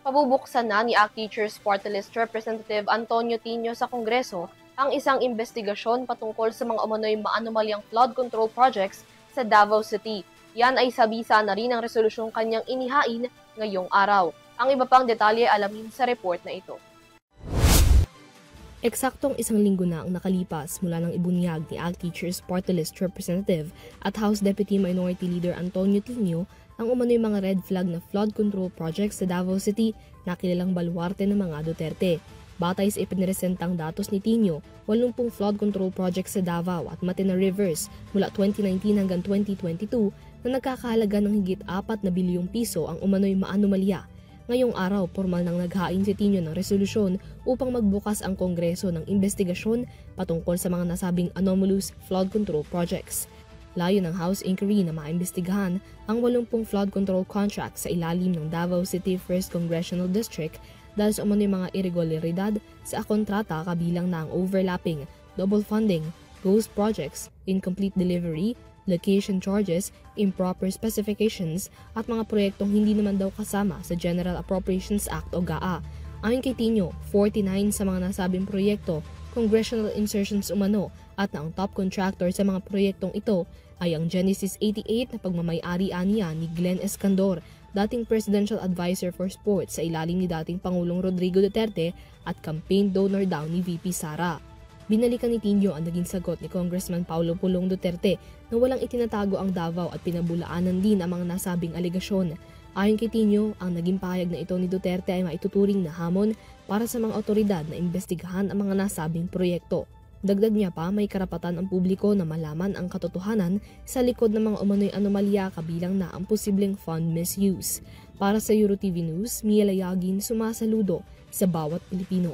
Pabubuksan na ni ACT Teachers Party List Representative Antonio Tino sa Kongreso ang isang investigasyon patungkol sa mga umano'y maanomalyang flood control projects sa Davao City. Yan ay sabisa na rin ang resolusyong kanyang inihain ngayong araw. Ang iba pang detalye alamin sa report na ito. Eksaktong isang linggo na ang nakalipas mula ng ibunyag ni ACT Teachers Party List Representative at House Deputy Minority Leader Antonio Tino ang umano'y mga red flag na flood control projects sa Davao City na kilalang baluarte ng mga Duterte. Batay sa ipiniresentang datos ni Tino, 80 flood control projects sa Davao at Matina Rivers mula 2019 hanggang 2022 na nagkakahalaga ng higit 4 na bilyong piso ang umano'y maanomalya. Ngayong araw, formal nang naghain si Tino ng resolusyon upang magbukas ang Kongreso ng investigasyon patungkol sa mga nasabing anomalous flood control projects. Layo ng House Inquiry na maimbestigahan ang 80 flood control contracts sa ilalim ng Davao City 1st Congressional District dahil sa umano'y mga irregularidad sa kontrata kabilang na ang overlapping, double funding, ghost projects, incomplete delivery, location charges, improper specifications at mga proyektong hindi naman daw kasama sa General Appropriations Act o GAA. Ayon kay Tino, 49 sa mga nasabing proyekto, congressional insertions umano at na ang top contractor sa mga proyektong ito ay ang Genesis 88 na pagmamay-ari aniya ni Glenn Escandor, dating Presidential Advisor for Sports sa ilalim ni dating Pangulong Rodrigo Duterte at campaign donor daw ni VP Sara. Binalikan ni Tino ang naging sagot ni Congressman Paulo Pulong Duterte na walang itinatago ang Davao at pinabulaanan din ang mga nasabing alegasyon. Ayon kay Tino, ang naging pahayag na ito ni Duterte ay maituturing na hamon para sa mga otoridad na imbestigahan ang mga nasabing proyekto. Dagdag niya pa, may karapatan ang publiko na malaman ang katotohanan sa likod ng mga umano'y anomalya kabilang na ang posibleng fund misuse. Para sa EuroTV News, Mia Layagin, sumasaludo sa bawat Pilipino.